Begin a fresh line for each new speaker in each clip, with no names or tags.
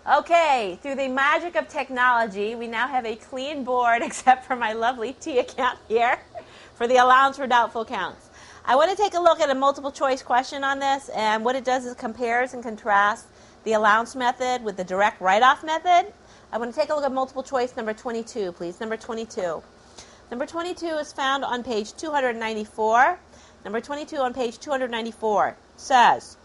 Okay, through the magic of technology, we now have a clean board except for my lovely T account here for the allowance for doubtful accounts. I want to take a look at a multiple choice question on this, and what it does is it compares and contrasts the allowance method with the direct write-off method. I want to take a look at multiple choice number 22, please. Number 22. Number 22 is found on page 294. Number 22 on page 294 says,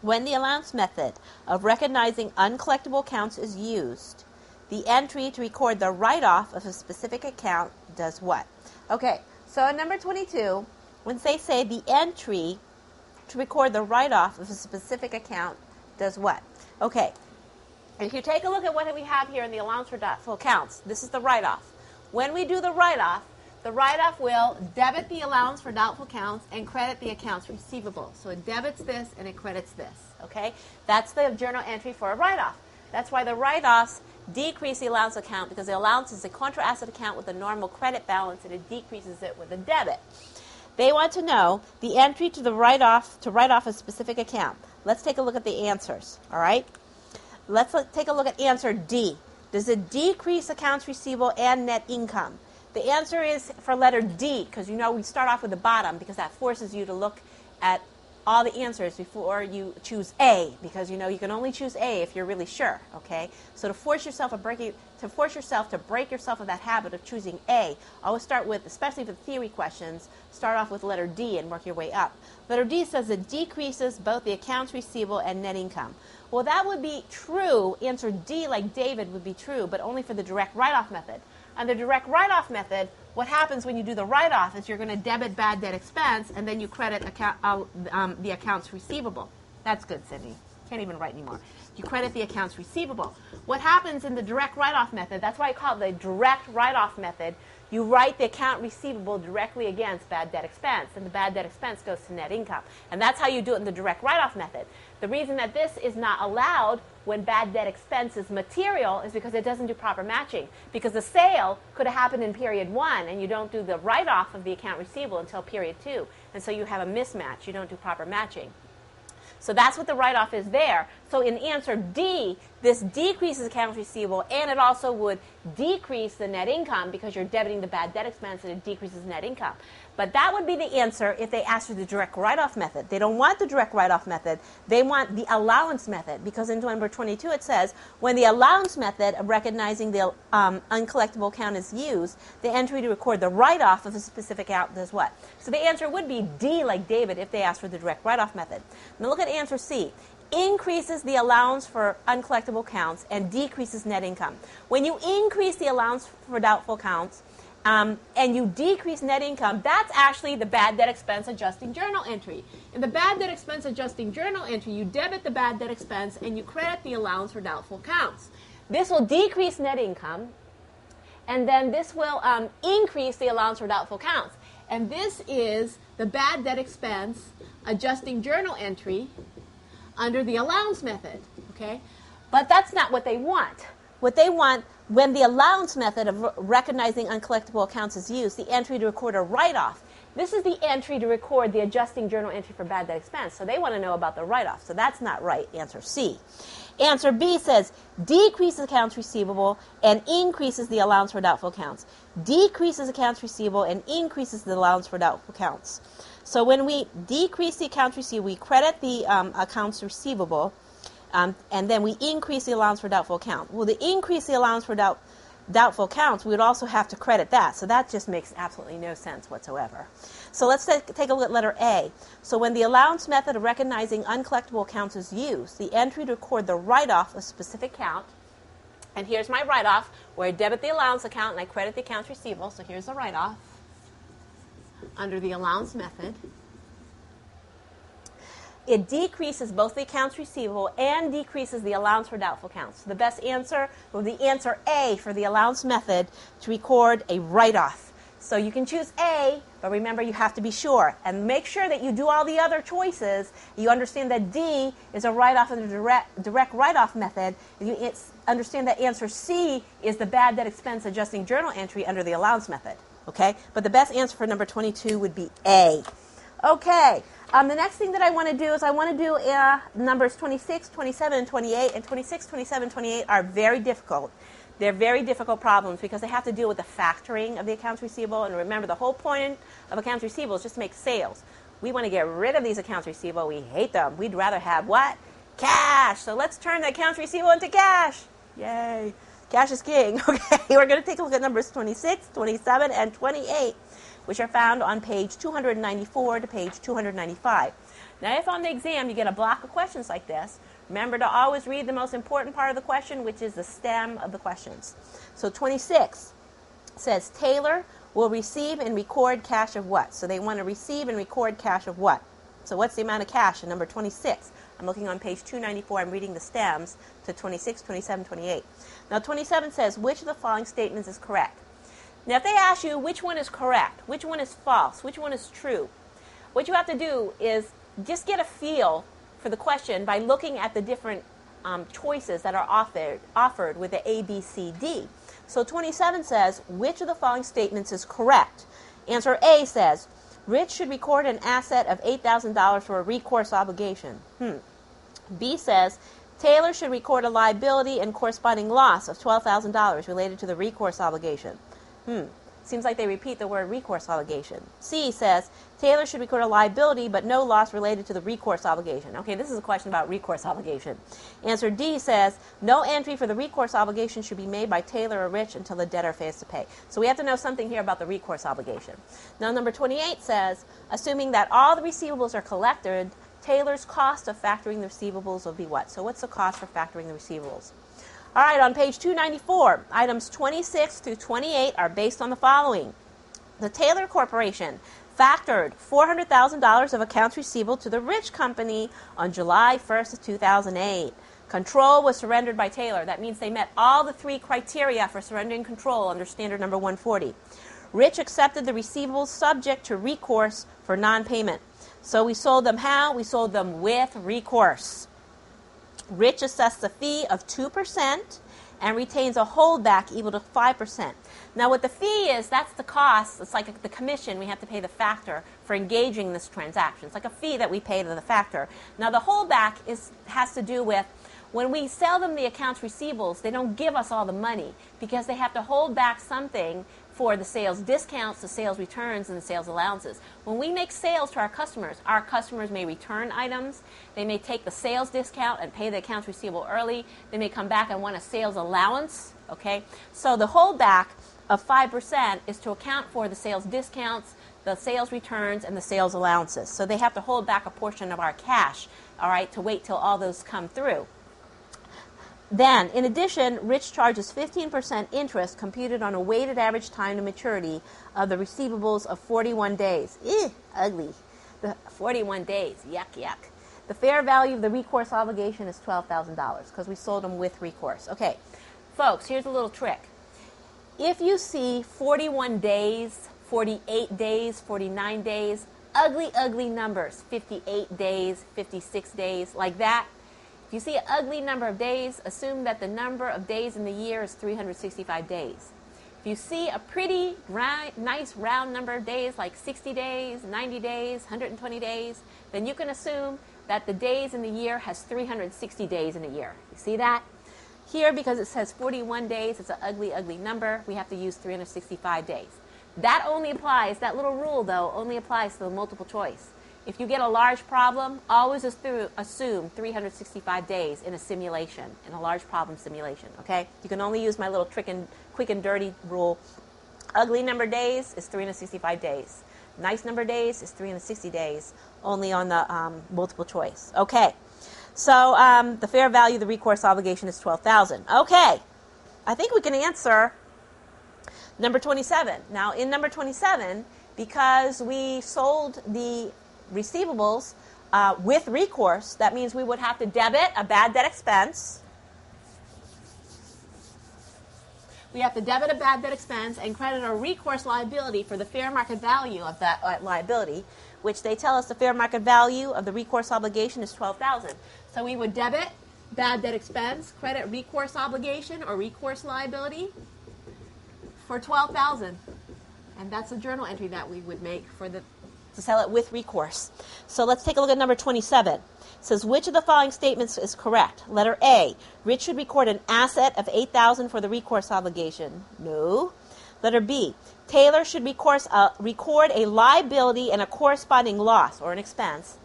when the allowance method of recognizing uncollectible accounts is used, the entry to record the write-off of a specific account does what? Okay, so in number 22, when they say the entry to record the write-off of a specific account does what? Okay, if you take a look at what we have here in the allowance for doubtful accounts, this is the write-off. When we do the write-off will debit the allowance for doubtful accounts and credit the accounts receivable. So it debits this and it credits this, okay? That's the journal entry for a write-off. That's why the write-offs decrease the allowance account, because the allowance is a contra asset account with a normal credit balance, and it decreases it with a debit. They want to know the entry to the write-off, to write off a specific account. Let's take a look at the answers, all right? Let's take a look at answer D. Does it decrease accounts receivable and net income? The answer is for letter D, because you know we start off with the bottom, because that forces you to look at all the answers before you choose A, because you know you can only choose A if you're really sure, okay? So to force yourself to break yourself of that habit of choosing A, always start with, especially for theory questions, start off with letter D and work your way up. Letter D says it decreases both the accounts receivable and net income. Well, that would be true. Answer D, like David, would be true, but only for the direct write-off method. On the direct write-off method, what happens when you do the write-off is you're going to debit bad debt expense, and then you credit the accounts receivable. That's good, Cindy. Can't even write anymore. You credit the accounts receivable. What happens in the direct write-off method, that's why I call it the direct write-off method, you write the account receivable directly against bad debt expense, and the bad debt expense goes to net income. And that's how you do it in the direct write-off method. The reason that this is not allowed when bad debt expense is material is because it doesn't do proper matching. Because the sale could have happened in period 1, and you don't do the write-off of the account receivable until period 2. And so you have a mismatch. You don't do proper matching. So that's what the write-off is there. So in answer D, this decreases accounts receivable, and it also would decrease the net income because you're debiting the bad debt expense, and it decreases net income. But that would be the answer if they asked for the direct write-off method. They don't want the direct write-off method. They want the allowance method, because in number 22 it says, when the allowance method of recognizing the uncollectible account is used, the entry to record the write-off of a specific account does what? So the answer would be D, like David, if they asked for the direct write-off method. Now look at answer C. Increases the allowance for uncollectible accounts and decreases net income. When you increase the allowance for doubtful accounts and you decrease net income, that's actually the bad debt expense adjusting journal entry. In the bad debt expense adjusting journal entry, you debit the bad debt expense and you credit the allowance for doubtful accounts. This will decrease net income, and then this will increase the allowance for doubtful accounts. And this is the bad debt expense adjusting journal entry under the allowance method, okay? But that's not what they want. What they want, when the allowance method of recognizing uncollectible accounts is used, the entry to record a write-off. This is the entry to record the adjusting journal entry for bad debt expense. So they want to know about the write-off. So that's not right, answer C. Answer B says decreases accounts receivable and increases the allowance for doubtful accounts. Decreases accounts receivable and increases the allowance for doubtful accounts. So when we decrease the accounts receivable, we credit the accounts receivable, and then we increase the allowance for doubtful account. Well, to increase the allowance for doubtful accounts, we would also have to credit that. So that just makes absolutely no sense whatsoever. So let's take a look at letter A. So when the allowance method of recognizing uncollectible accounts is used, the entry to record the write-off of a specific account, and here's my write-off, where I debit the allowance account and I credit the accounts receivable. So here's the write-off under the allowance method. It decreases both the accounts receivable and decreases the allowance for doubtful accounts. So the best answer will be answer A for the allowance method to record a write-off. So you can choose A, but remember you have to be sure. And make sure that you do all the other choices. You understand that D is a write-off under the direct write-off method. And you understand that answer C is the bad debt expense adjusting journal entry under the allowance method. Okay? But the best answer for number 22 would be A. Okay. The next thing that I want to do is I want to do numbers 26, 27, and 28. And 26, 27, 28 are very difficult. They're very difficult problems because they have to deal with the factoring of the accounts receivable. And remember, the whole point of accounts receivable is just to make sales. We want to get rid of these accounts receivable. We hate them. We'd rather have what? Cash. So let's turn the accounts receivable into cash. Yay. Cash is king. Okay, we're going to take a look at numbers 26, 27, and 28, which are found on page 294 to page 295. Now, if on the exam you get a block of questions like this, remember to always read the most important part of the question, which is the stem of the questions. So 26 says, Taylor will receive and record cash of what? So they want to receive and record cash of what? So what's the amount of cash in number 26? I'm looking on page 294. I'm reading the stems to 26, 27, 28. Now 27 says, which of the following statements is correct? Now if they ask you which one is correct, which one is false, which one is true, what you have to do is just get a feel for the question by looking at the different choices that are offered with the A, B, C, D. So 27 says, which of the following statements is correct? Answer A says, Rich should record an asset of $8,000 for a recourse obligation. B says, Taylor should record a liability and corresponding loss of $12,000 related to the recourse obligation. Seems like they repeat the word recourse obligation. C says, Taylor should record a liability but no loss related to the recourse obligation. Okay, this is a question about recourse obligation. Answer D says, no entry for the recourse obligation should be made by Taylor or Rich until the debtor fails to pay. So we have to know something here about the recourse obligation. Now, number 28 says, assuming that all the receivables are collected, Taylor's cost of factoring the receivables will be what? So what's the cost for factoring the receivables? All right, on page 294, items 26 through 28 are based on the following. The Taylor Corporation factored $400,000 of accounts receivable to the Rich Company on July 1st of 2008. Control was surrendered by Taylor. That means they met all the three criteria for surrendering control under standard number 140. Rich accepted the receivables subject to recourse for non-payment. So we sold them how? We sold them with recourse. Rich assessed a fee of 2% and retains a holdback equal to 5%. Now what the fee is, that's the cost. It's like the commission we have to pay the factor for engaging in this transaction. It's like a fee that we pay to the factor. Now the holdback has to do with when we sell them the accounts receivables, they don't give us all the money because they have to hold back something for the sales discounts, the sales returns, and the sales allowances. When we make sales to our customers may return items. They may take the sales discount and pay the accounts receivable early. They may come back and want a sales allowance. Okay, so the holdback of 5% is to account for the sales discounts, the sales returns, and the sales allowances. So they have to hold back a portion of our cash, all right, to wait till all those come through. Then, in addition, Rich charges 15% interest computed on a weighted average time to maturity of the receivables of 41 days. Ugly. 41 days. Yuck, yuck. The fair value of the recourse obligation is $12,000 because we sold them with recourse. Okay, folks, here's a little trick. If you see 41 days, 48 days, 49 days, ugly, ugly numbers, 58 days, 56 days, like that, if you see an ugly number of days, assume that the number of days in the year is 365 days. If you see a pretty nice round number of days, like 60 days, 90 days, 120 days, then you can assume that the days in the year has 360 days in a year. You see that? Here, because it says 41 days, it's an ugly, ugly number, we have to use 365 days. That only applies, that little rule, though, only applies to the multiple choice. If you get a large problem, always assume 365 days in a simulation, in a large problem simulation, okay? You can only use my little quick and dirty rule. Ugly number of days is 365 days. Nice number of days is 360 days, only on the multiple choice. Okay, so the fair value of the recourse obligation is $12,000. Okay, I think we can answer number 27. Now, in number 27, because we sold the receivables with recourse, that means we would have to debit a bad debt expense. We have to debit a bad debt expense and credit a recourse liability for the fair market value of that liability, which they tell us the fair market value of the recourse obligation is $12,000. So we would debit bad debt expense, credit recourse obligation or recourse liability for $12,000. And that's a journal entry that we would make for the to sell it with recourse. So let's take a look at number 27. It says, which of the following statements is correct? Letter A, Rich should record an asset of $8,000 for the recourse obligation. No. Letter B, Taylor should record a liability and a corresponding loss or an expense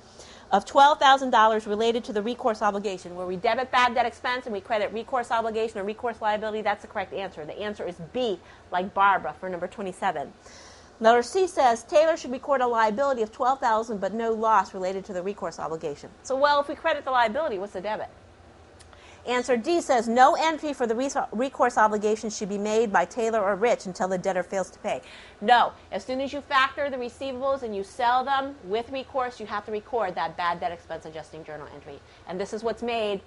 of $12,000 related to the recourse obligation. Where we debit bad debt expense and we credit recourse obligation or recourse liability, that's the correct answer. The answer is B, like Barbara, for number 27. Letter C says Taylor should record a liability of $12,000 but no loss related to the recourse obligation. So, well, if we credit the liability, what's the debit? Answer D says no entry for the recourse obligation should be made by Taylor or Rich until the debtor fails to pay. No. As soon as you factor the receivables and you sell them with recourse, you have to record that bad debt expense adjusting journal entry. And this is what's made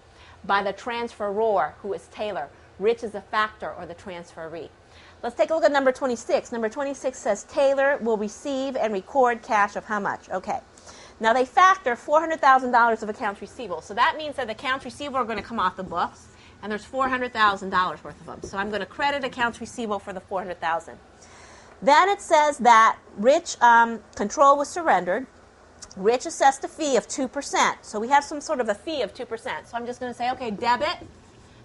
by the transferor, who is Taylor. Rich is the factor or the transferee. Let's take a look at number 26. Number 26 says Taylor will receive and record cash of how much? Okay. Now, they factor $400,000 of accounts receivable. So that means that the accounts receivable are going to come off the books, and there's $400,000 worth of them. So I'm going to credit accounts receivable for the $400,000. Then it says that Rich control was surrendered. Rich assessed a fee of 2%. So we have some sort of a fee of 2%. So I'm just going to say, okay, debit,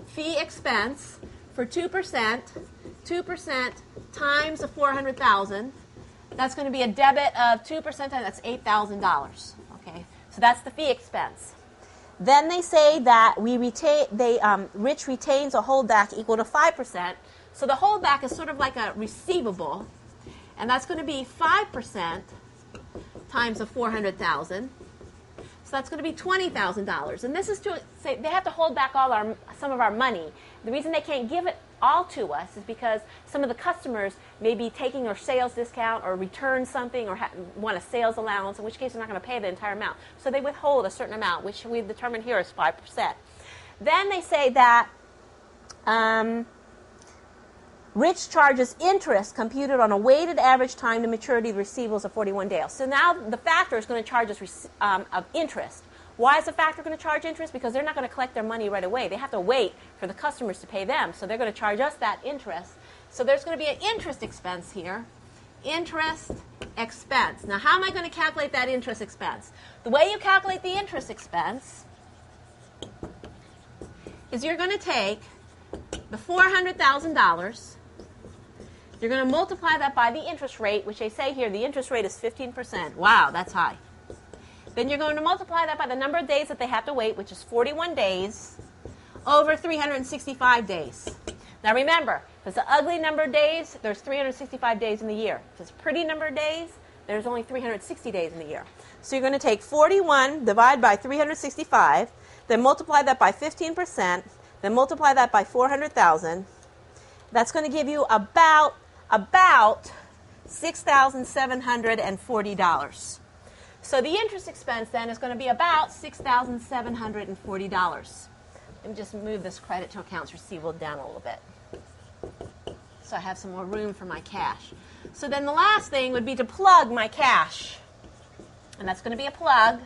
fee expense for 2%, 2% times the $400,000. That's going to be a debit of 2%, that's $8,000. Okay, so that's the fee expense. Then they say that Rich retains a holdback equal to 5%. So the holdback is sort of like a receivable, and that's going to be 5% times the $400,000. So that's going to be $20,000. And this is to say they have to hold back some of our money. The reason they can't give it all to us is because some of the customers may be taking our sales discount or return something or want a sales allowance, in which case they're not going to pay the entire amount. So they withhold a certain amount, which we've determined here is 5%. Then they say that Rich charges interest computed on a weighted average time to maturity of receivables of 41 days. So now the factor is going to charge us of interest. Why is the factor going to charge interest? Because they're not going to collect their money right away. They have to wait for the customers to pay them. So they're going to charge us that interest. So there's going to be an interest expense here. Interest expense. Now, how am I going to calculate that interest expense? The way you calculate the interest expense is you're going to take the $400,000. You're going to multiply that by the interest rate, which they say here the interest rate is 15%. Wow, that's high. Then you're going to multiply that by the number of days that they have to wait, which is 41 days, over 365 days. Now remember, if it's an ugly number of days, there's 365 days in the year. If it's a pretty number of days, there's only 360 days in the year. So you're going to take 41, divide by 365, then multiply that by 15%, then multiply that by 400,000. That's going to give you about $6,740. So the interest expense then is going to be about $6,740. Let me just move this credit to accounts receivable down a little bit so I have some more room for my cash. So then the last thing would be to plug my cash. And that's going to be a plug.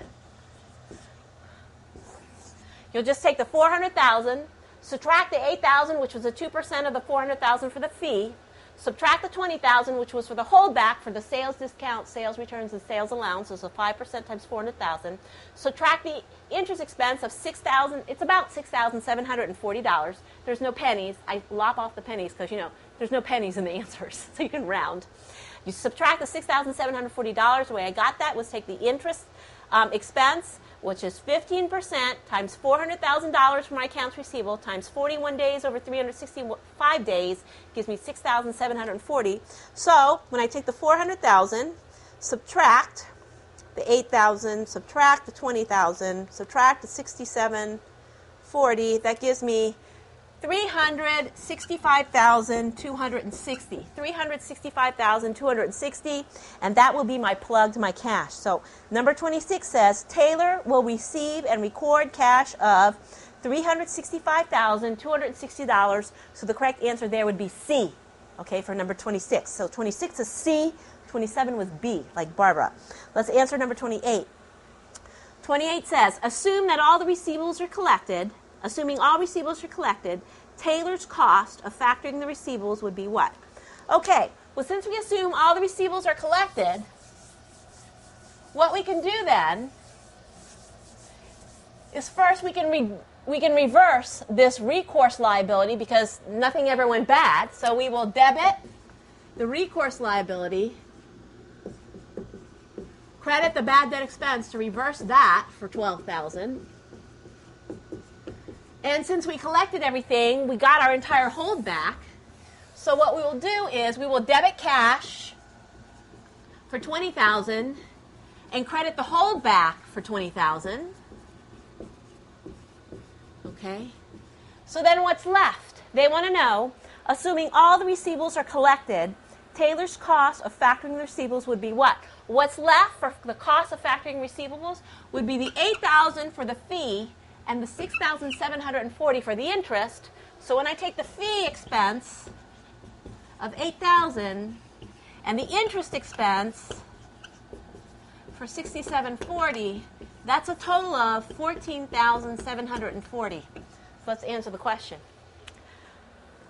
You'll just take the $400,000, subtract the $8,000, which was the 2% of the $400,000 for the fee, subtract the $20,000, which was for the holdback for the sales discount, sales returns, and sales allowances, so 5% times $400,000. Subtract the interest expense of $6,000. It's about $6,740. There's no pennies. I lop off the pennies because, there's no pennies in the answers, so you can round. You subtract the $6,740. The way I got that was take the interest expense, which is 15% times $400,000 for my accounts receivable times 41 days over 365 days gives me $6,740. So when I take the $400,000, subtract the $8,000, subtract the $20,000, subtract the $6,740, that gives me $365,260. $365,260, and that will be my plug to my cash. So number 26 says Taylor will receive and record cash of $365,260. So the correct answer there would be C, okay, for number 26. So 26 is C, 27 was B, like Barbara. Let's answer number 28. 28 says, assuming all receivables are collected, Taylor's cost of factoring the receivables would be what? Okay, well, since we assume all the receivables are collected, what we can do then is first we can reverse this recourse liability because nothing ever went bad. So we will debit the recourse liability, credit the bad debt expense to reverse that for $12,000. And since we collected everything, we got our entire hold back. So what we will do is we will debit cash for $20,000 and credit the hold back for $20,000. Okay? So then what's left? They want to know, assuming all the receivables are collected, Taylor's cost of factoring the receivables would be what? What's left for the cost of factoring receivables would be the $8,000 for the fee and the $6,740 for the interest. So when I take the fee expense of $8,000 and the interest expense for $6,740, that's a total of $14,740. So let's answer the question.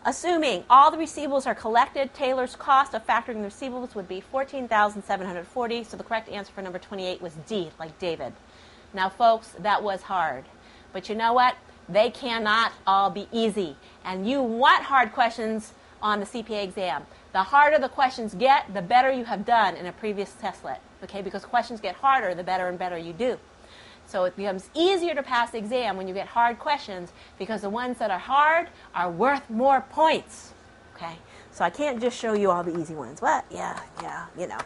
Assuming all the receivables are collected, Taylor's cost of factoring the receivables would be $14,740. So the correct answer for number 28 was D, like David. Now, folks, that was hard. But you know what? They cannot all be easy. And you want hard questions on the CPA exam. The harder the questions get, the better you have done in a previous testlet. Okay? Because questions get harder, the better and better you do. So it becomes easier to pass the exam when you get hard questions because the ones that are hard are worth more points. Okay? So I can't just show you all the easy ones. What? Yeah, you know.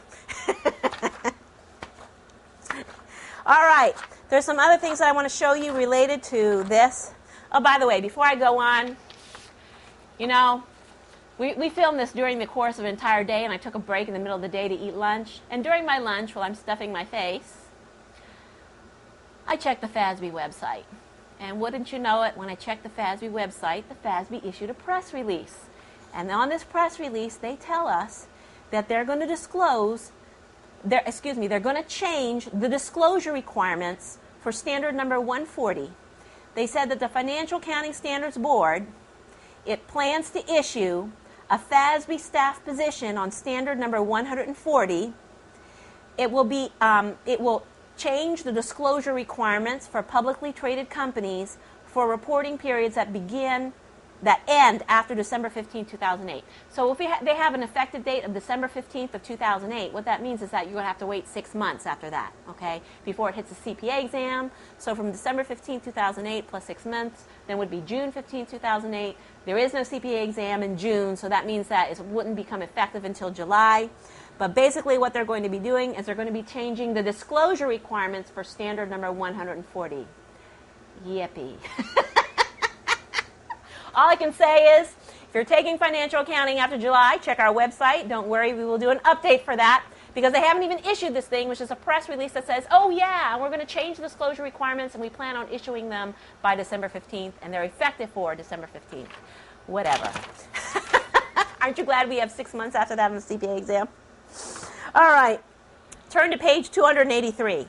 All right. There's some other things that I want to show you related to this. Oh, by the way, before I go on, you know, we filmed this during the course of an entire day, and I took a break in the middle of the day to eat lunch. And during my lunch, while I'm stuffing my face, I checked the FASB website. And wouldn't you know it, when I checked the FASB website, the FASB issued a press release. And on this press release, they tell us that they're going to they're going to change the disclosure requirements for standard number 140. They said that the Financial Accounting Standards Board, it plans to issue a FASB staff position on standard number 140. It will change the disclosure requirements for publicly traded companies for reporting periods that end after December 15, 2008. So if they have an effective date of December 15th of 2008, what that means is that you're going to have to wait 6 months after that, okay, before it hits the CPA exam. So from December 15, 2008 plus 6 months, then would be June 15, 2008. There is no CPA exam in June, so that means that it wouldn't become effective until July. But basically what they're going to be doing is they're going to be changing the disclosure requirements for standard number 140. Yippee. All I can say is, if you're taking financial accounting after July, check our website. Don't worry, we will do an update for that because they haven't even issued this thing, which is a press release that says, oh yeah, we're going to change the disclosure requirements and we plan on issuing them by December 15th, and they're effective for December 15th. Whatever. Aren't you glad we have 6 months after that on the CPA exam? All right. Turn to page 283.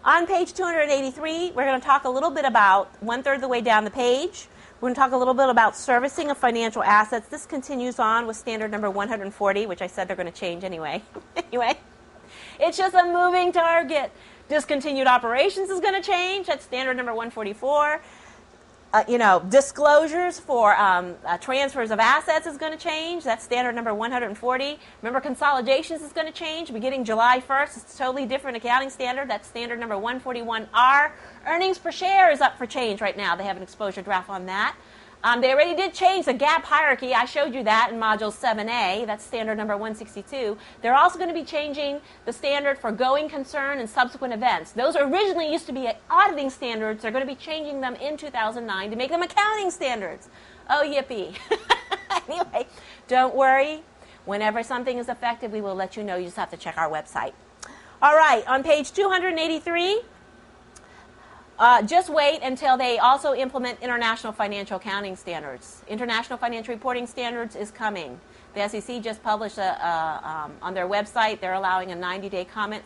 On page 283, we're going to talk a little bit about, 1/3 of the way down the page, we're going to talk a little bit about servicing of financial assets. This continues on with standard number 140, which I said they're going to change anyway. Anyway, it's just a moving target. Discontinued operations is going to change. That's standard number 144. Disclosures for transfers of assets is going to change. That's standard number 140. Remember, consolidations is going to change beginning July 1st. It's a totally different accounting standard. That's standard number 141R. Earnings per share is up for change right now. They have an exposure draft on that. They already did change the GAAP hierarchy. I showed you that in Module 7A. That's standard number 162. They're also going to be changing the standard for going concern and subsequent events. Those originally used to be auditing standards. They're going to be changing them in 2009 to make them accounting standards. Oh, yippee. Anyway, don't worry. Whenever something is effective, we will let you know. You just have to check our website. All right, on page 283, just wait until they also implement International Financial Accounting Standards. International Financial Reporting Standards is coming. The SEC just published on their website, they're allowing a 90-day comment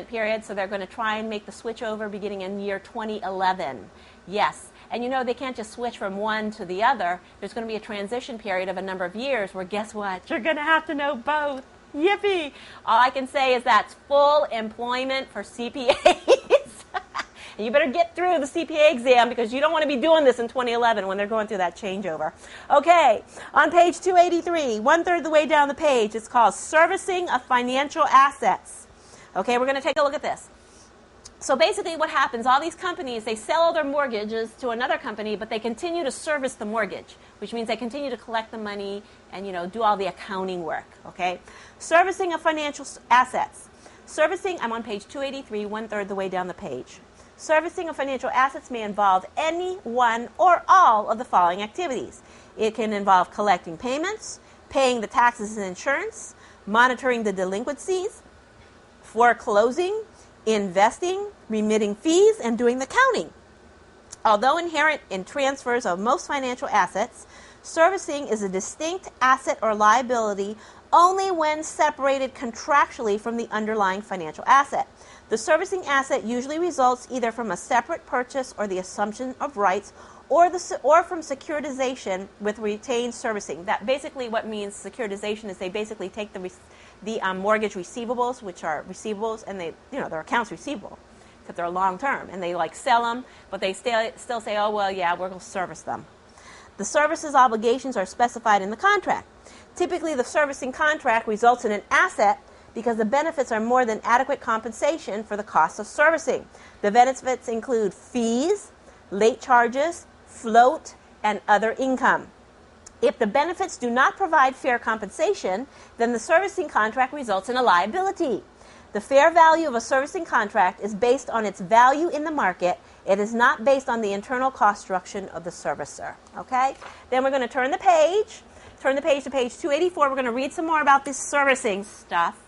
period, so they're going to try and make the switch over beginning in year 2011. Yes, and they can't just switch from one to the other. There's going to be a transition period of a number of years where, guess what? You're going to have to know both. Yippee! All I can say is that's full employment for CPAs. And you better get through the CPA exam because you don't want to be doing this in 2011 when they're going through that changeover. Okay, on page 283, 1/3 of the way down the page, it's called Servicing of Financial Assets. Okay, we're going to take a look at this. So basically what happens, all these companies, they sell all their mortgages to another company, but they continue to service the mortgage, which means they continue to collect the money and, do all the accounting work, okay? Servicing of financial assets. Servicing, I'm on page 283, 1/3 of the way down the page. Servicing of financial assets may involve any one or all of the following activities. It can involve collecting payments, paying the taxes and insurance, monitoring the delinquencies, foreclosing, investing, remitting fees, and doing the counting. Although inherent in transfers of most financial assets, servicing is a distinct asset or liability only when separated contractually from the underlying financial asset. The servicing asset usually results either from a separate purchase or the assumption of rights or from securitization with retained servicing. That basically what means securitization is they basically take the mortgage receivables, which are receivables, and they're accounts receivable because they're long term, and they sell them, but they still say, oh, well, yeah, we're going to service them. The services obligations are specified in the contract. Typically, the servicing contract results in an asset because the benefits are more than adequate compensation for the cost of servicing. The benefits include fees, late charges, float, and other income. If the benefits do not provide fair compensation, then the servicing contract results in a liability. The fair value of a servicing contract is based on its value in the market. It is not based on the internal cost structure of the servicer. Okay? Then we're going to turn the page. Turn the page to page 284. We're going to read some more about this servicing stuff.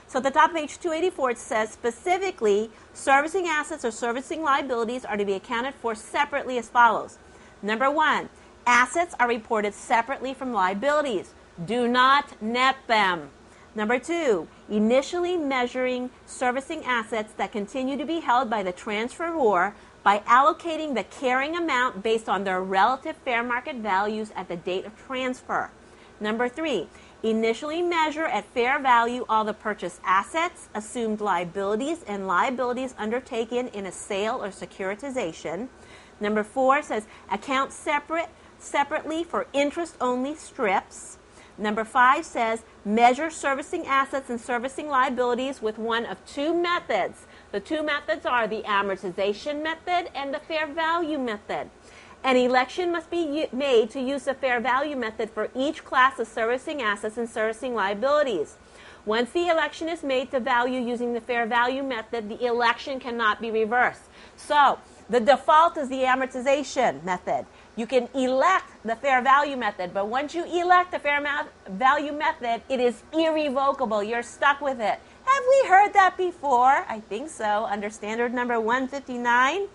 So at the top of page 284, it says specifically, servicing assets or servicing liabilities are to be accounted for separately as follows. Number 1, assets are reported separately from liabilities. Do not net them. Number 2, initially measuring servicing assets that continue to be held by the transferor by allocating the carrying amount based on their relative fair market values at the date of transfer. Number 3, initially measure at fair value all the purchased assets, assumed liabilities, and liabilities undertaken in a sale or securitization. Number 4 says account separately for interest-only strips. Number 5 says measure servicing assets and servicing liabilities with one of 2 methods. The 2 methods are the amortization method and the fair value method. An election must be made to use the fair value method for each class of servicing assets and servicing liabilities. Once the election is made to value using the fair value method, the election cannot be reversed. So the default is the amortization method. You can elect the fair value method, but once you elect the fair value method, it is irrevocable. You're stuck with it. Have we heard that before? I think so, under standard number 159.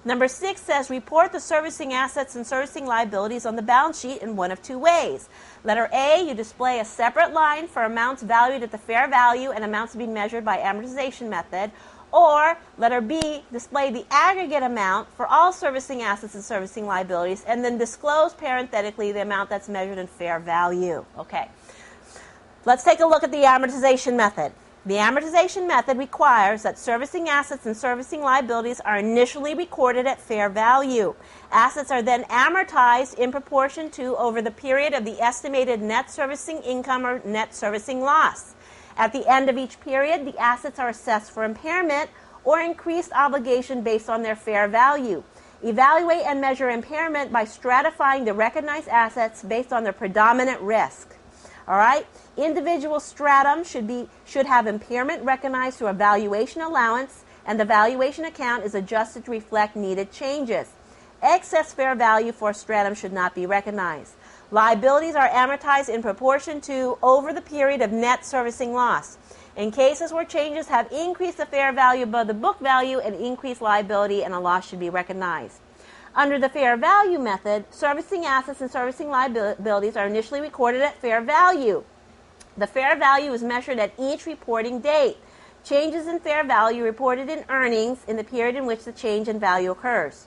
Number 6 says report the servicing assets and servicing liabilities on the balance sheet in one of 2 ways. Letter A, you display a separate line for amounts valued at the fair value and amounts to be measured by amortization method. Or, letter B, display the aggregate amount for all servicing assets and servicing liabilities and then disclose parenthetically the amount that's measured in fair value. Okay. Let's take a look at the amortization method. The amortization method requires that servicing assets and servicing liabilities are initially recorded at fair value. Assets are then amortized in proportion to over the period of the estimated net servicing income or net servicing loss. At the end of each period, the assets are assessed for impairment or increased obligation based on their fair value. Evaluate and measure impairment by stratifying the recognized assets based on their predominant risk. All right? Individual stratum should have impairment recognized through a valuation allowance, and the valuation account is adjusted to reflect needed changes. Excess fair value for stratum should not be recognized. Liabilities are amortized in proportion to over the period of net servicing loss. In cases where changes have increased the fair value above the book value, an increased liability and a loss should be recognized. Under the fair value method, servicing assets and servicing liabilities are initially recorded at fair value. The fair value is measured at each reporting date. Changes in fair value reported in earnings in the period in which the change in value occurs.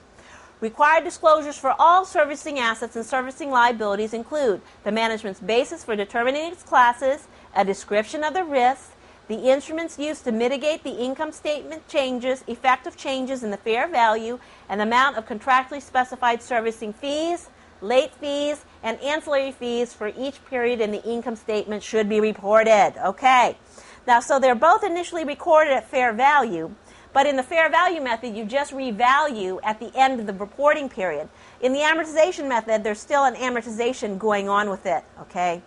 Required disclosures for all servicing assets and servicing liabilities include the management's basis for determining its classes, a description of the risks, the instruments used to mitigate the income statement changes, effective changes in the fair value, and the amount of contractually specified servicing fees, late fees, and ancillary fees for each period in the income statement should be reported. Okay. Now, so they're both initially recorded at fair value, but in the fair value method, you just revalue at the end of the reporting period. In the amortization method, there's still an amortization going on with it. Okay.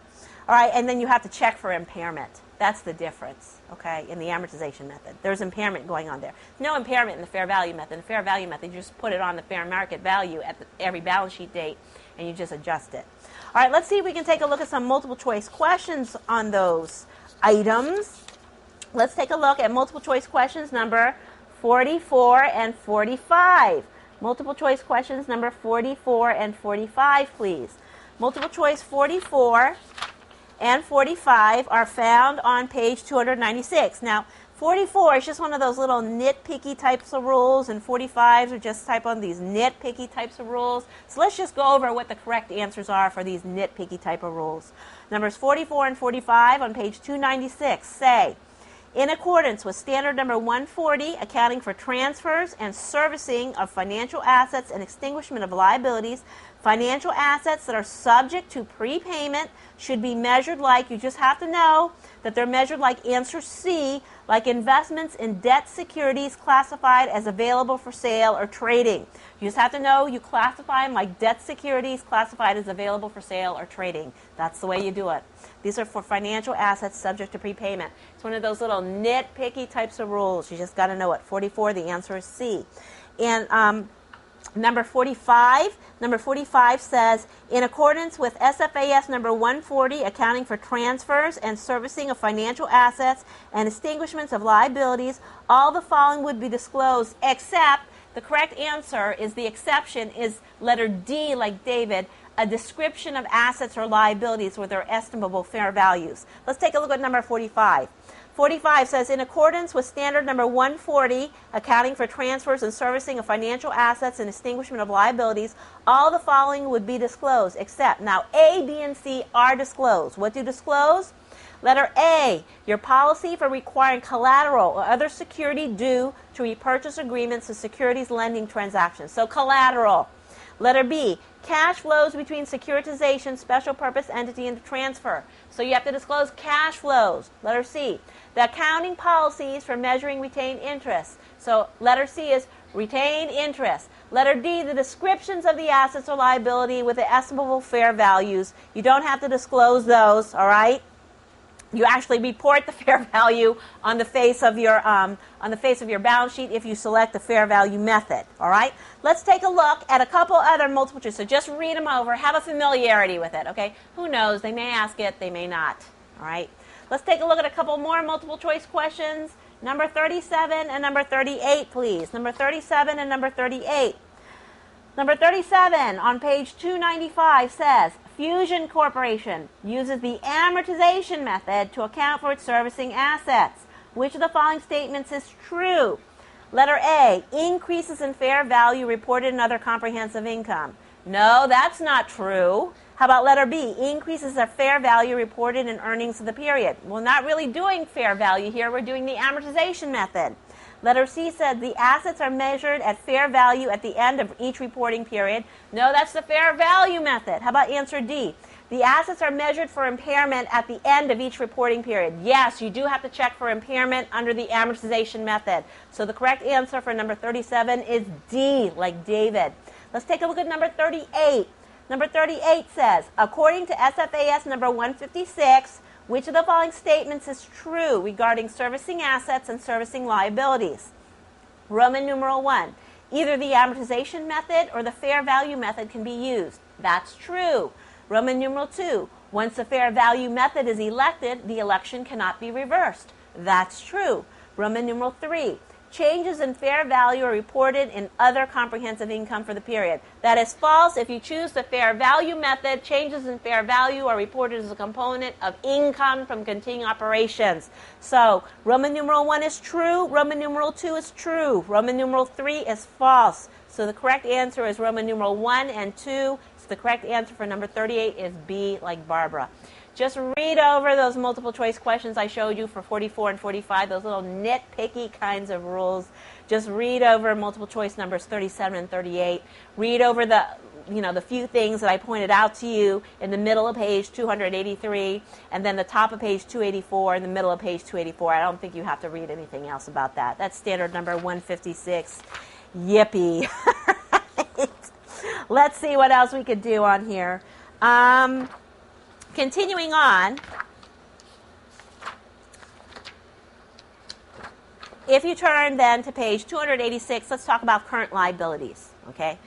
All right, and then you have to check for impairment. That's the difference, okay, in the amortization method. There's impairment going on there. No impairment in the fair value method. In the fair value method, you just put it on the fair market value at every balance sheet date, and you just adjust it. All right, let's see if we can take a look at some multiple choice questions on those items. Let's take a look at multiple choice questions number 44 and 45. Multiple choice questions number 44 and 45, please. Multiple choice 44 and 45 are found on page 296. Now, 44 is just one of those little nitpicky types of rules, and 45s are just type on these nitpicky types of rules. So let's just go over what the correct answers are for these nitpicky type of rules. Numbers 44 and 45 on page 296 say, in accordance with standard number 140, accounting for transfers and servicing of financial assets and extinguishment of liabilities, financial assets that are subject to prepayment should be measured like, you just have to know that they're measured like answer C, like investments in debt securities classified as available for sale or trading. You just have to know you classify them like debt securities classified as available for sale or trading. That's the way you do it. These are for financial assets subject to prepayment. It's one of those little nitpicky types of rules. You just got to know it. 44, the answer is C. And Number 45 says, in accordance with SFAS number 140, accounting for transfers and servicing of financial assets and extinguishments of liabilities, all the following would be disclosed, except the correct answer is the exception is letter D, like David, a description of assets or liabilities with their estimable fair values. Let's take a look at number 45. 45 says, in accordance with standard number 140, accounting for transfers and servicing of financial assets and extinguishment of liabilities, all the following would be disclosed, except, now A, B, and C are disclosed. What do disclose? Letter A, your policy for requiring collateral or other security due to repurchase agreements and securities lending transactions. So collateral. Letter B, cash flows between securitization, special purpose entity, and transfer. So you have to disclose cash flows. Letter C, the accounting policies for measuring retained interest. So letter C is retained interest. Letter D, the descriptions of the assets or liability with the estimable fair values. You don't have to disclose those, all right? You actually report the fair value on the face of your balance sheet if you select the fair value method. All right. Let's take a look at a couple other multiple choice. So just read them over. Have a familiarity with it. Okay. Who knows? They may ask it. They may not. All right. Let's take a look at a couple more multiple choice questions. Number 37 and number 38, please. Number 37 and number 38. Number 37 on page 295 says, Fusion Corporation uses the amortization method to account for its servicing assets. Which of the following statements is true? Letter A, increases in fair value reported in other comprehensive income. No, that's not true. How about letter B, increases of fair value reported in earnings of the period? We're not really doing fair value here. We're doing the amortization method. Letter C said the assets are measured at fair value at the end of each reporting period. No, that's the fair value method. How about answer D? The assets are measured for impairment at the end of each reporting period. Yes, you do have to check for impairment under the amortization method. So the correct answer for number 37 is D, like David. Let's take a look at number 38. Number 38 says, according to SFAS number 156, which of the following statements is true regarding servicing assets and servicing liabilities? Roman numeral 1. Either the amortization method or the fair value method can be used. That's true. Roman numeral 2. Once the fair value method is elected, the election cannot be reversed. That's true. Roman numeral 3. Changes in fair value are reported in other comprehensive income for the period. That is false. If you choose the fair value method, changes in fair value are reported as a component of income from continuing operations. So Roman numeral 1 is true. Roman numeral 2 is true. Roman numeral 3 is false. So the correct answer is Roman numeral 1 and 2. So the correct answer for number 38 is B, like Barbara. Just read over those multiple choice questions I showed you for 44 and 45, those little nitpicky kinds of rules. Just read over multiple choice numbers 37 and 38. Read over the few things that I pointed out to you in the middle of page 283, and then the top of page 284 and the middle of page 284. I don't think you have to read anything else about that. That's standard number 156. Yippee. Right. Let's see what else we could do on here. Continuing on, if you turn then to page 286, let's talk about current liabilities, okay?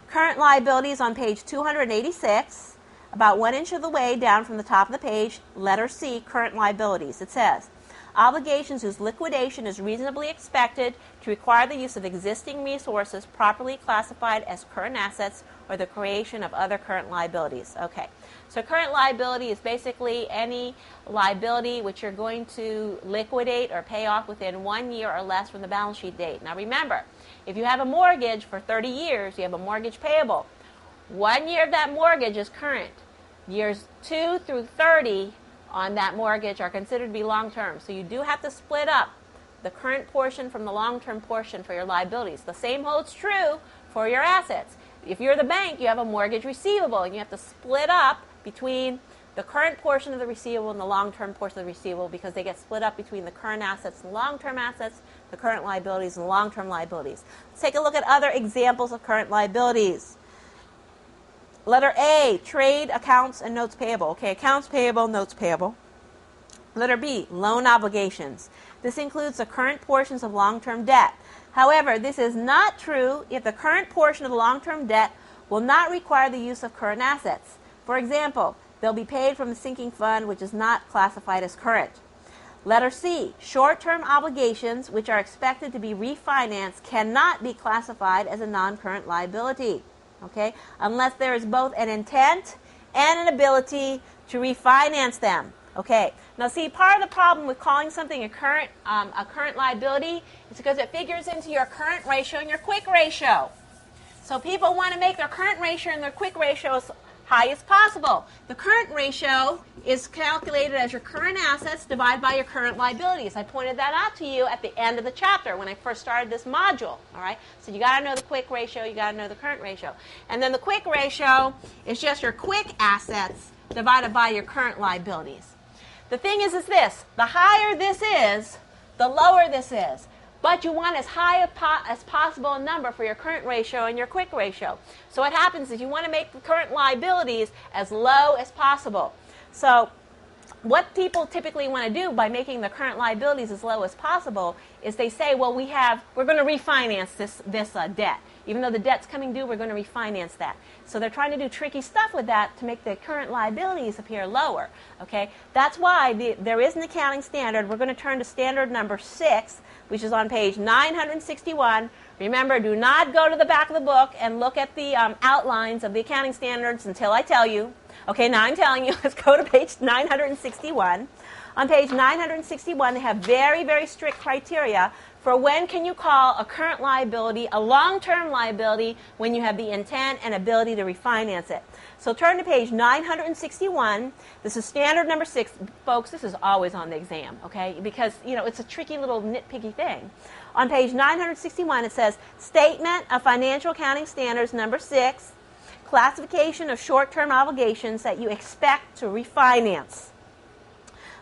Current liabilities on page 286, about 1 inch of the way down from the top of the page, letter C, current liabilities. It says, obligations whose liquidation is reasonably expected to require the use of existing resources properly classified as current assets or the creation of other current liabilities. Okay, so current liability is basically any liability which you're going to liquidate or pay off within 1 year or less from the balance sheet date. Now remember, if you have a mortgage for 30 years, you have a mortgage payable. 1 year of that mortgage is current. Years 2 through 30 on that mortgage are considered to be long-term. So you do have to split up the current portion from the long-term portion for your liabilities. The same holds true for your assets. If you're the bank, you have a mortgage receivable, and you have to split up between the current portion of the receivable and the long-term portion of the receivable because they get split up between the current assets and long-term assets, the current liabilities and long-term liabilities. Let's take a look at other examples of current liabilities. Letter A, trade accounts and notes payable. Okay, accounts payable, notes payable. Letter B, loan obligations. This includes the current portions of long-term debt. However, this is not true if the current portion of the long-term debt will not require the use of current assets. For example, they'll be paid from the sinking fund, which is not classified as current. Letter C, short-term obligations which are expected to be refinanced cannot be classified as a non-current liability, okay, unless there is both an intent and an ability to refinance them. Okay, now see, part of the problem with calling something a current liability is because it figures into your current ratio and your quick ratio. So people want to make their current ratio and their quick ratio as high as possible. The current ratio is calculated as your current assets divided by your current liabilities. I pointed that out to you at the end of the chapter when I first started this module. All right, so you got to know the quick ratio, you got to know the current ratio, and then the quick ratio is just your quick assets divided by your current liabilities. The thing is this, the higher this is, the lower this is. But you want as high as possible a number for your current ratio and your quick ratio. So what happens is you want to make the current liabilities as low as possible. So what people typically want to do by making the current liabilities as low as possible is they say, well, we're going to refinance this debt. Even though the debt's coming due, we're going to refinance that. So they're trying to do tricky stuff with that to make the current liabilities appear lower. Okay, that's why there is an accounting standard. We're going to turn to standard number 6, which is on page 961. Remember, do not go to the back of the book and look at the outlines of the accounting standards until I tell you. Okay, now I'm telling you, let's go to page 961. On page 961, they have very, very strict criteria for when can you call a current liability a long-term liability when you have the intent and ability to refinance it. So turn to page 961. This is standard number 6. Folks, this is always on the exam, okay? Because, it's a tricky little nitpicky thing. On page 961, it says, Statement of Financial Accounting Standards number 6, classification of short-term obligations that you expect to refinance.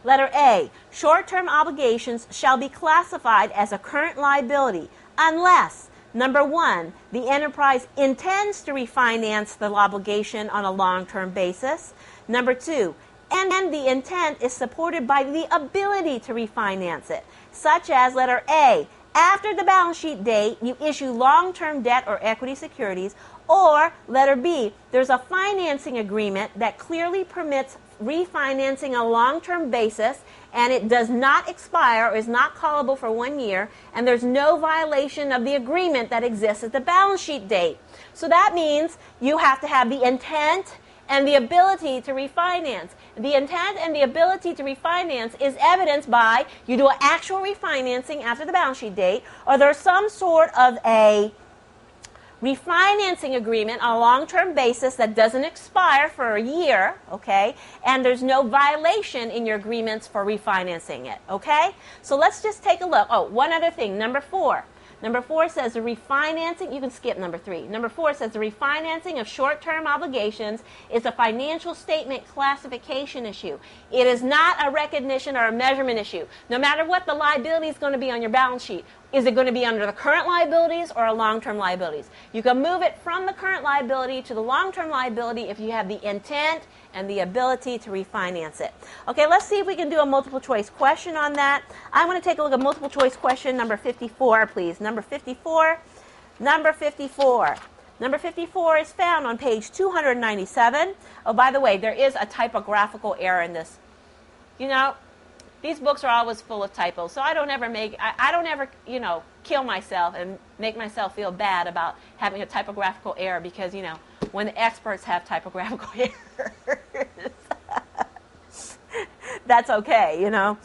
Letter A, short-term obligations shall be classified as a current liability unless, number 1, the enterprise intends to refinance the obligation on a long-term basis. Number 2, and the intent is supported by the ability to refinance it, such as letter A, after the balance sheet date, you issue long-term debt or equity securities, or letter B, there's a financing agreement that clearly permits refinancing a long-term basis, and it does not expire or is not callable for 1 year, and there's no violation of the agreement that exists at the balance sheet date. So that means you have to have the intent and the ability to refinance. The intent and the ability to refinance is evidenced by you do an actual refinancing after the balance sheet date, or there's some sort of a refinancing agreement on a long-term basis that doesn't expire for a year, okay? And there's no violation in your agreements for refinancing it, okay? So let's just take a look. Oh, one other thing, number 4. Number 4 says the refinancing, you can skip number 3. Number 4 says the refinancing of short-term obligations is a financial statement classification issue. It is not a recognition or a measurement issue. No matter what the liability is going to be on your balance sheet, is it going to be under the current liabilities or a long-term liabilities? You can move it from the current liability to the long-term liability if you have the intent and the ability to refinance it. Okay, let's see if we can do a multiple choice question on that. I want to take a look at multiple choice question number 54, please. Number 54. Number 54. Number 54 is found on page 297. Oh, by the way, there is a typographical error in this. You know, these books are always full of typos, so I don't ever, kill myself and make myself feel bad about having a typographical error because, when the experts have typographical errors, that's okay, All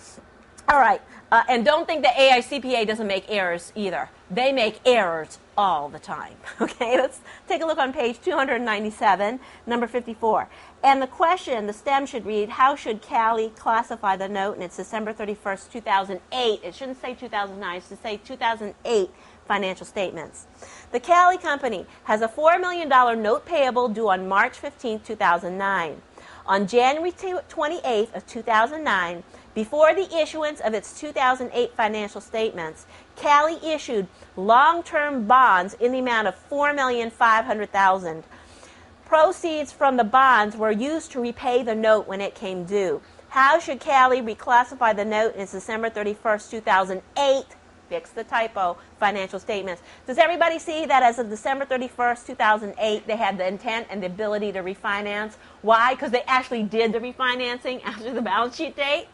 right, and don't think the AICPA doesn't make errors either. They make errors all the time. Okay, let's take a look on page 297, number 54. And the question, the stem should read, how should Cali classify the note? And it's December 31st, 2008. It shouldn't say 2009. It should say 2008 financial statements. The Cali Company has a $4 million note payable due on March 15, 2009. On January 28th of 2009, before the issuance of its 2008 financial statements, Cali issued long-term bonds in the amount of $4,500,000. Proceeds from the bonds were used to repay the note when it came due. How should Cali reclassify the note in its December 31st, 2008, fix the typo, financial statements? Does everybody see that as of December 31st, 2008, they had the intent and the ability to refinance? Why? Because they actually did the refinancing after the balance sheet date.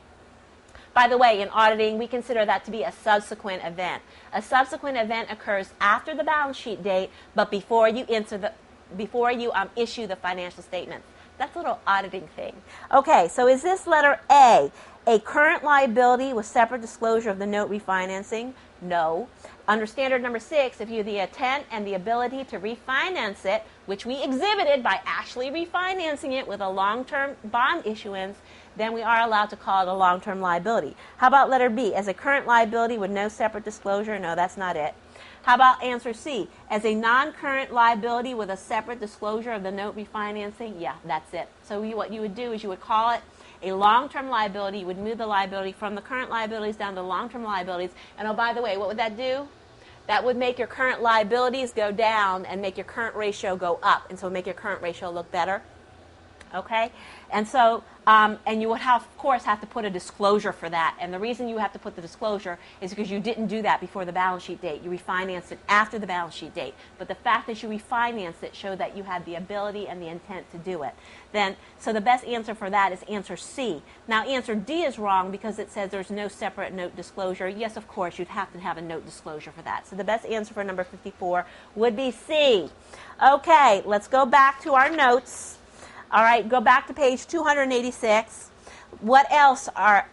By the way, in auditing, we consider that to be a subsequent event. A subsequent event occurs after the balance sheet date, but before you issue the financial statements. That's a little auditing thing. Okay, so is this letter A current liability with separate disclosure of the note refinancing? No. Under standard number 6, if you have the intent and the ability to refinance it, which we exhibited by actually refinancing it with a long-term bond issuance, then we are allowed to call it a long-term liability. How about letter B? As a current liability with no separate disclosure? No, that's not it. How about answer C? As a non-current liability with a separate disclosure of the note refinancing? Yeah, that's it. So what you would do is you would call it a long-term liability. You would move the liability from the current liabilities down to long-term liabilities. And oh, by the way, what would that do? That would make your current liabilities go down and make your current ratio go up. And so make your current ratio look better. Okay? And so, and you would of course, have to put a disclosure for that. And the reason you have to put the disclosure is because you didn't do that before the balance sheet date. You refinanced it after the balance sheet date. But the fact that you refinanced it showed that you had the ability and the intent to do it. So the best answer for that is answer C. Now, answer D is wrong because it says there's no separate note disclosure. Yes, of course, you'd have to have a note disclosure for that. So the best answer for number 54 would be C. Okay, let's go back to our notes. All right, go back to page 286. What else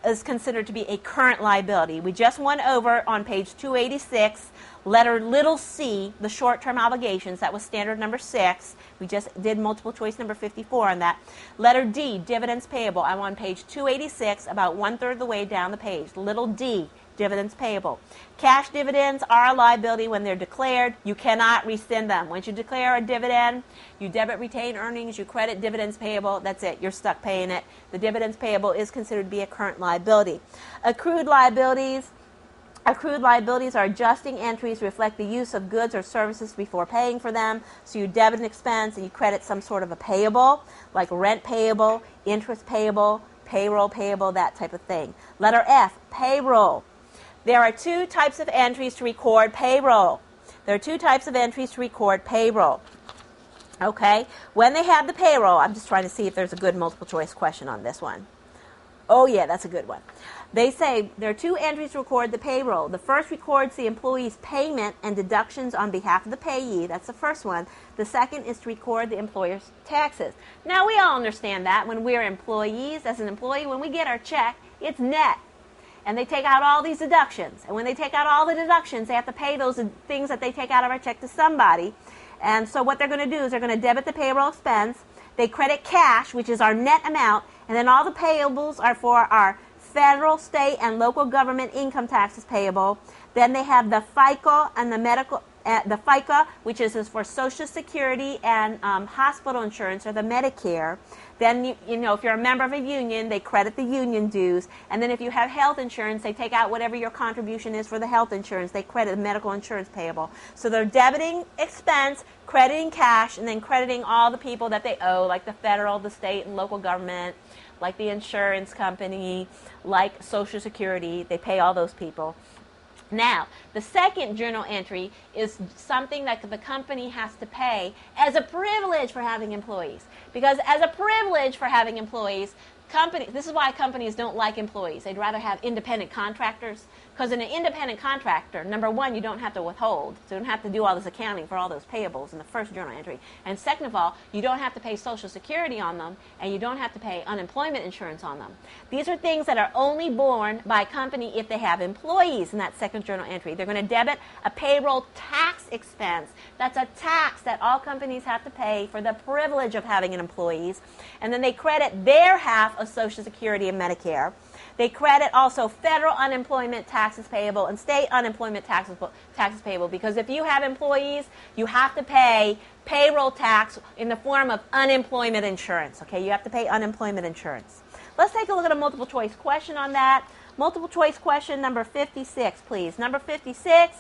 is considered to be a current liability? We just went over on page 286, letter little c, the short-term obligations. That was standard number 6. We just did multiple choice number 54 on that. Letter D, dividends payable. I'm on page 286, about 1/3 of the way down the page. Little d, dividends payable. Cash dividends are a liability when they're declared. You cannot rescind them. Once you declare a dividend, you debit retained earnings, you credit dividends payable. That's it. You're stuck paying it. The dividends payable is considered to be a current liability. Accrued liabilities. Accrued liabilities are adjusting entries to reflect the use of goods or services before paying for them. So you debit an expense and you credit some sort of a payable, like rent payable, interest payable, payroll payable, that type of thing. Letter F, payroll. There are 2 types of entries to record payroll. There are 2 types of entries to record payroll. Okay? When they have the payroll, I'm just trying to see if there's a good multiple choice question on this one. Oh, yeah, that's a good one. They say there are 2 entries to record the payroll. The first records the employee's payment and deductions on behalf of the payee. That's the first one. The second is to record the employer's taxes. Now, we all understand that when we're employees, as an employee, when we get our check, it's net. And they take out all these deductions. And when they take out all the deductions, they have to pay those things that they take out of our check to somebody. And so what they're going to do is they're going to debit the payroll expense. They credit cash, which is our net amount, and then all the payables are for our federal, state, and local government income taxes payable. Then they have the FICA and the medical, the FICA, which is for Social Security and hospital insurance, or the Medicare. Then, you know, if you're a member of a union, they credit the union dues. And then if you have health insurance, they take out whatever your contribution is for the health insurance. They credit the medical insurance payable. So they're debiting expense, crediting cash, and then crediting all the people that they owe, like the federal, the state, and local government, like the insurance company, like Social Security. They pay all those people. Now, the second journal entry is something that the company has to pay as a privilege for having employees. Because as a privilege for having employees, this is why companies don't like employees. They'd rather have independent contractors. Because in an independent contractor, number one, you don't have to withhold. So you don't have to do all this accounting for all those payables in the first journal entry. And second of all, you don't have to pay Social Security on them, and you don't have to pay unemployment insurance on them. These are things that are only borne by a company if they have employees in that second journal entry. They're going to debit a payroll tax expense. That's a tax that all companies have to pay for the privilege of having employees. And then they credit their half of Social Security and Medicare. They credit also federal unemployment taxes payable and state unemployment taxes payable, because if you have employees, you have to pay payroll tax in the form of unemployment insurance. Okay, you have to pay unemployment insurance. Let's take a look at a multiple choice question on that. Multiple choice question number 56, please. Number 56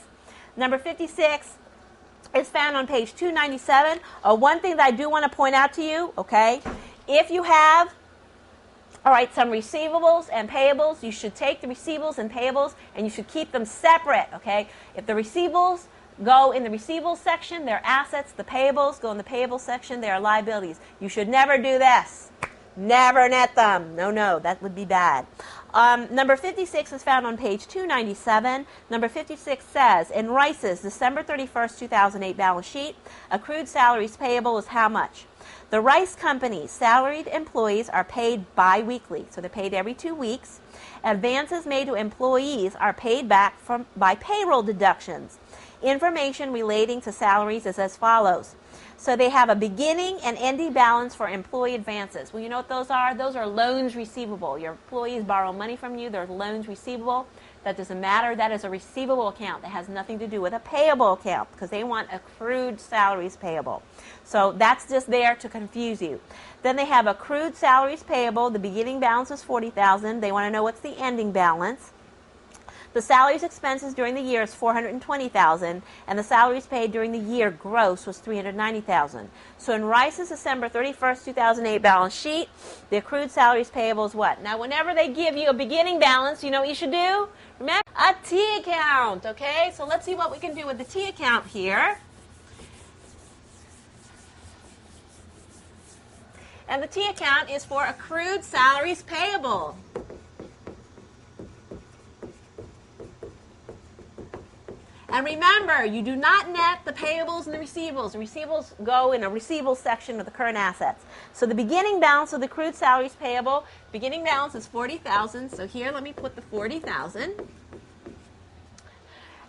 is found on page 297. One thing that I do want to point out to you, okay, if you have some receivables and payables, you should take the receivables and payables and you should keep them separate, okay? If the receivables go in the receivables section, they're assets. The payables go in the payables section, they are liabilities. You should never do this. Never net them. No, that would be bad. Number 56 is found on page 297. Number 56 says, in Rice's December 31st, 2008 balance sheet, accrued salaries payable is how much? The Rice Company's salaried employees are paid bi-weekly, so they're paid every 2 weeks. Advances made to employees are paid back by payroll deductions. Information relating to salaries is as follows. So they have a beginning and ending balance for employee advances. Well, you know what those are? Those are loans receivable. Your employees borrow money from you. They're loans receivable. That doesn't matter. That is a receivable account. That has nothing to do with a payable account because they want accrued salaries payable. So that's just there to confuse you. Then they have accrued salaries payable. The beginning balance is $40,000. They want to know what's the ending balance. The salaries expenses during the year is $420,000, and the salaries paid during the year gross was $390,000. So in Rice's December 31st, 2008 balance sheet, the accrued salaries payable is what? Now, whenever they give you a beginning balance, you know what you should do? Remember, a T account, okay? So let's see what we can do with the T account here. And the T account is for accrued salaries payable. And remember, you do not net the payables and the receivables. The receivables go in a receivables section of the current assets. So the beginning balance of the accrued salaries payable, beginning balance is $40,000. So here, let me put the $40,000.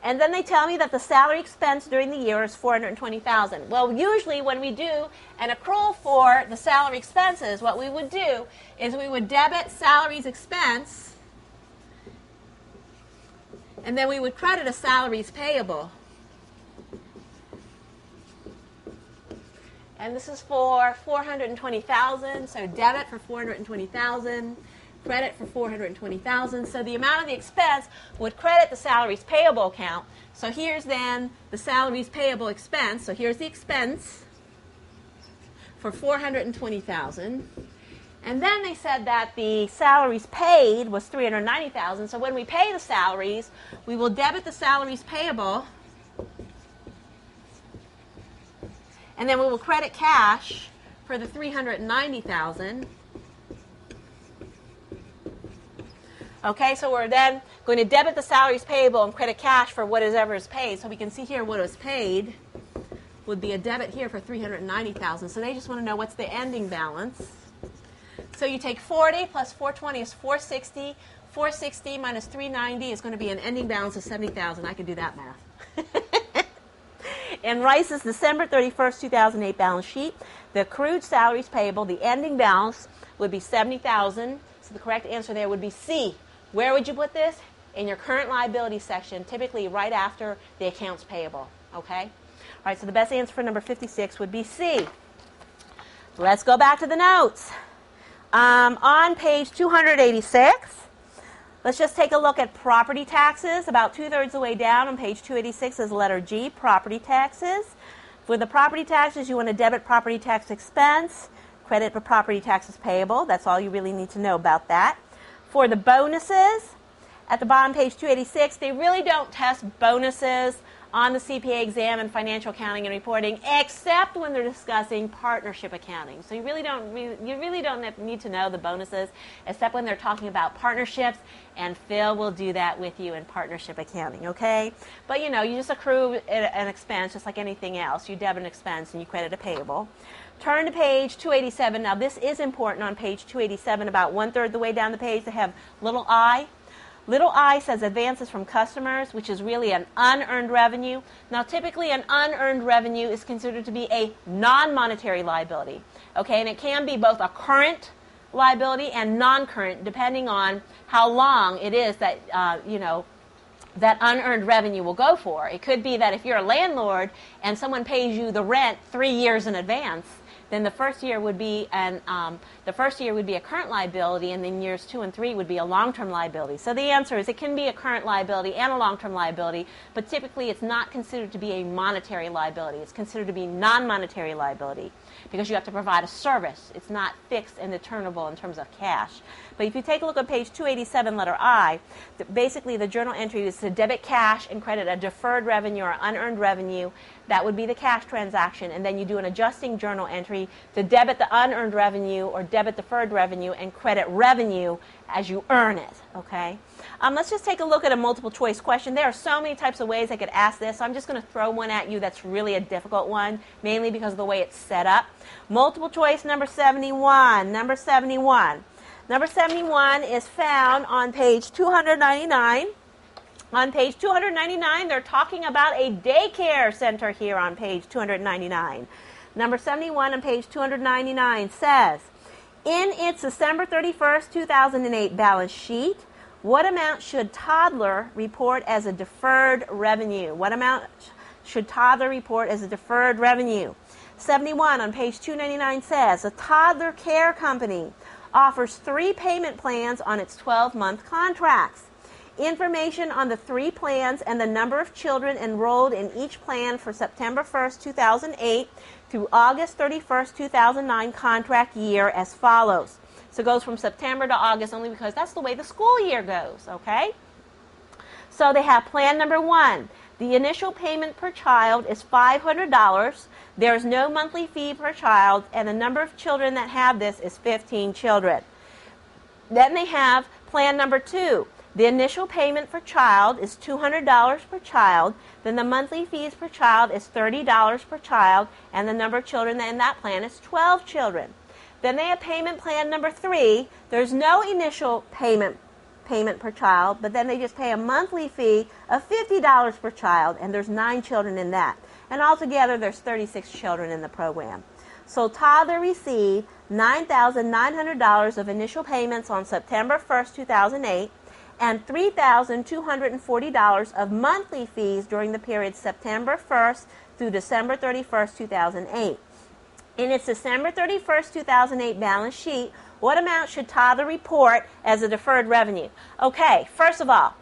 And then they tell me that the salary expense during the year is $420,000. Well, usually when we do an accrual for the salary expenses, what we would do is we would debit salaries expense, and then we would credit a salaries payable. And this is for $420,000, so debit for $420,000, credit for $420,000. So the amount of the expense would credit the salaries payable account. So here's then the salaries payable expense. So here's the expense for $420,000. And then they said that the salaries paid was $390,000. So when we pay the salaries, we will debit the salaries payable, and then we will credit cash for the $390,000. Okay, so we're then going to debit the salaries payable and credit cash for whatever is paid. So we can see here what was paid would be a debit here for $390,000. So they just want to know what's the ending balance. So you take 40 plus 420 is 460. 460 minus 390 is going to be an ending balance of 70,000. I can do that math. In Rice's December 31st, 2008 balance sheet, the accrued salaries payable, the ending balance would be $70,000. So the correct answer there would be C. Where would you put this? In your current liability section, typically right after the accounts payable. Okay? All right, so the best answer for number 56 would be C. Let's go back to the notes. On page 286, let's just take a look at property taxes. About 2/3 of the way down on page 286 is letter G, property taxes. For the property taxes, you want to debit property tax expense, credit for property taxes payable. That's all you really need to know about that. For the bonuses, at the bottom, page 286, they really don't test bonuses on the CPA exam in financial accounting and reporting, except when they're discussing partnership accounting. So you really don't need to know the bonuses, except when they're talking about partnerships, and Phil will do that with you in partnership accounting, okay? But you just accrue an expense just like anything else. You debit an expense and you credit a payable. Turn to page 287. Now this is important on page 287, about 1/3 of the way down the page. They have little I. Little I says advances from customers, which is really an unearned revenue. Now, typically an unearned revenue is considered to be a non-monetary liability, okay? And it can be both a current liability and non-current, depending on how long it is that, that unearned revenue will go for. It could be that if you're a landlord and someone pays you the rent 3 years in advance, then the first year would be a current liability, and then years 2 and 3 would be a long-term liability. So the answer is it can be a current liability and a long-term liability, but typically it's not considered to be a monetary liability. It's considered to be non-monetary liability because you have to provide a service. It's not fixed and determinable in terms of cash. But if you take a look at page 287, letter I, basically the journal entry is to debit cash and credit a deferred revenue or unearned revenue. That would be the cash transaction, and then you do an adjusting journal entry to debit the unearned revenue or debit deferred revenue and credit revenue as you earn it, okay? Let's just take a look at a multiple choice question. There are so many types of ways I could ask this, so I'm just going to throw one at you that's really a difficult one, mainly because of the way it's set up. Multiple choice number 71. Number 71. Number 71 is found on page 299. On page 299, they're talking about a daycare center here on page 299. Number 71 on page 299 says, in its December 31st, 2008 balance sheet, what amount should toddler report as a deferred revenue? What amount should toddler report as a deferred revenue? 71 on page 299 says, a toddler care company offers 3 payment plans on its 12-month contracts. Information on the 3 plans and the number of children enrolled in each plan for September 1st, 2008 through August 31st, 2009 contract year as follows. So it goes from September to August only because that's the way the school year goes, okay? So they have plan number 1. The initial payment per child is $500. There is no monthly fee per child, and the number of children that have this is 15 children. Then they have plan number 2. The initial payment per child is $200 per child. Then the monthly fees per child is $30 per child, and the number of children in that plan is 12 children. Then they have payment plan number 3. There's no initial payment per child, but then they just pay a monthly fee of $50 per child, and there's 9 children in that. And altogether, there's 36 children in the program. So toddler received $9,900 of initial payments on September 1st, 2008, and $3,240 of monthly fees during the period September 1st through December 31st, 2008. In its December 31st, 2008 balance sheet, what amount should toddler report as a deferred revenue? Okay, first of all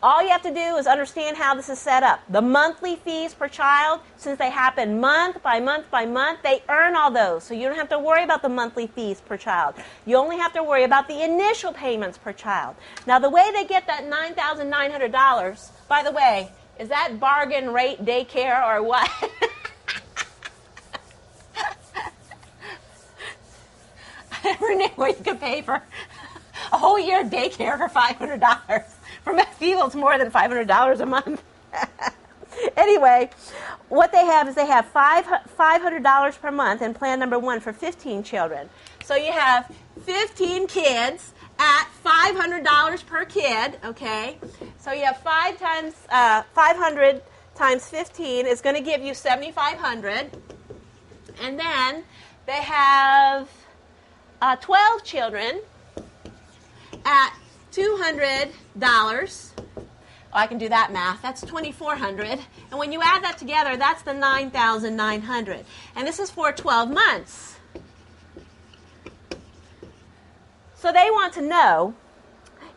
you have to do is understand how this is set up. The monthly fees per child, since they happen month by month by month, they earn all those. So you don't have to worry about the monthly fees per child. You only have to worry about the initial payments per child. Now, the way they get that $9,900, by the way, is that bargain rate daycare or what? I never knew what you could pay for a whole year of daycare for $500. For most people, it's more than $500 a month. Anyway, what they have is they have $500 per month in plan number 1 for 15 children. So you have 15 kids at $500 per kid, okay? So you have 500 times 15 is going to give you $7,500. And then they have 12 children at $200. I can do that math. That's $2,400. And when you add that together, that's the $9,900. And this is for 12 months. So they want to know,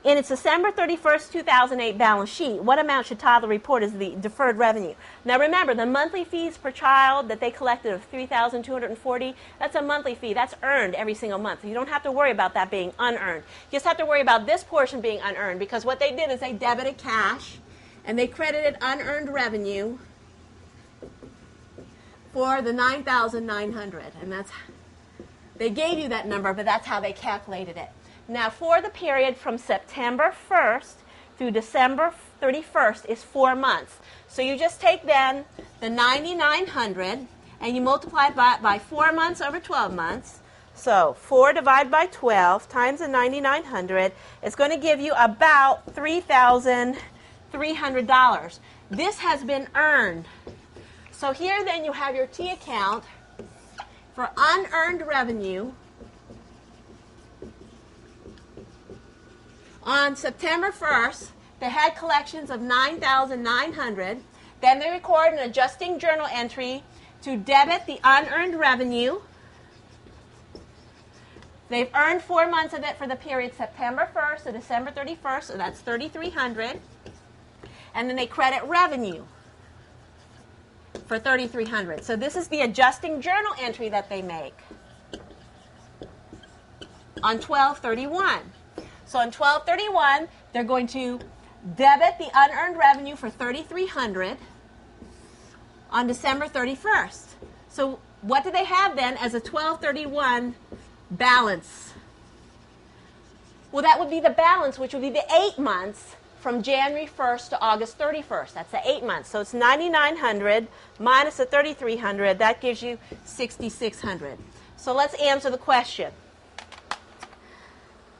in its December 31st, 2008 balance sheet, what amount should Toddler report as the deferred revenue? Now remember, the monthly fees per child that they collected of $3,240, that's a monthly fee. That's earned every single month. You don't have to worry about that being unearned. You just have to worry about this portion being unearned, because what they did is they debited cash and they credited unearned revenue for the $9,900. And that's, they gave you that number, but that's how they calculated it. Now, for the period from September 1st through December 31st is 4 months. So you just take then the $9,900 and you multiply it by 4 months over 12 months. So 4 divided by 12 times the $9,900 is going to give you about $3,300. This has been earned. So here then you have your T account for unearned revenue. On September 1st, they had collections of $9,900. Then they record an adjusting journal entry to debit the unearned revenue. They've earned 4 months of it for the period September 1st to December 31st, so that's $3,300. And then they credit revenue for $3,300. So this is the adjusting journal entry that they make on 12/31. So on 12/31, they're going to debit the unearned revenue for $3,300 on December 31st. So what do they have then as a 12/31 balance? Well, that would be the balance, which would be the 8 months from January 1st to August 31st. That's the 8 months. So it's $9,900 minus the $3,300. That gives you $6,600. So let's answer the question.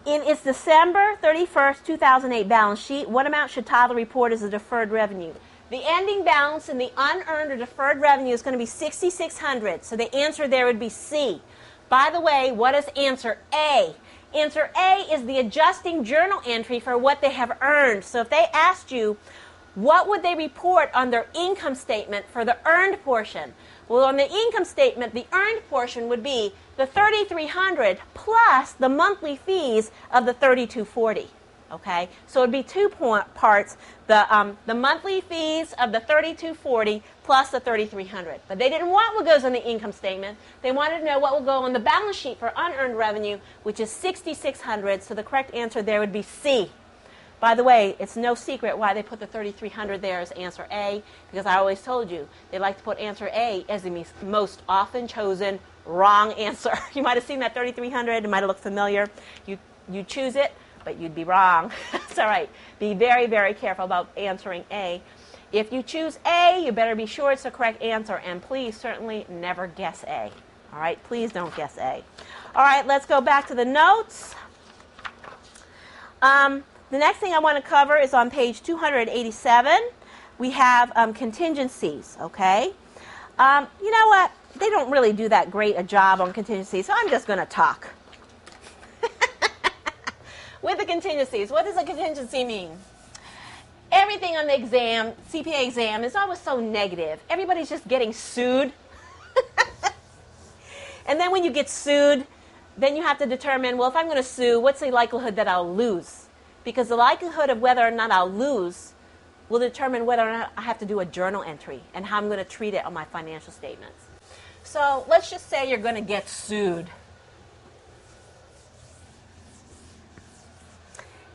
In its December 31st, 2008 balance sheet, what amount should Toddler report as a deferred revenue? The ending balance in the unearned or deferred revenue is going to be $6,600. So the answer there would be C. By the way, what is answer A? Answer A is the adjusting journal entry for what they have earned. So if they asked you, what would they report on their income statement for the earned portion? Well, on the income statement, the earned portion would be the $3,300 plus the monthly fees of the $3,240. Okay, so it would be 2 parts: the monthly fees of the $3,240 plus the $3,300. But they didn't want what goes on the income statement. They wanted to know what will go on the balance sheet for unearned revenue, which is $6,600. So the correct answer there would be C. By the way, it's no secret why they put the $3,300 there as answer A, because I always told you they like to put answer A as the most often chosen wrong answer. You might have seen that $3,300. It might have looked familiar. You choose it, but you'd be wrong. It's all right. Be very, very careful about answering A. If you choose A, you better be sure it's the correct answer, and please certainly never guess A. All right? Please don't guess A. All right, let's go back to the notes. The next thing I want to cover is on page 287. We have contingencies, okay? You know what? They don't really do that great a job on contingencies, so I'm just going to talk. With the contingencies, what does a contingency mean? Everything on the exam, CPA exam, is always so negative. Everybody's just getting sued. And then when you get sued, then you have to determine, well, if I'm going to sue, what's the likelihood that I'll lose? Because the likelihood of whether or not I'll lose will determine whether or not I have to do a journal entry and how I'm going to treat it on my financial statements. So let's just say you're going to get sued.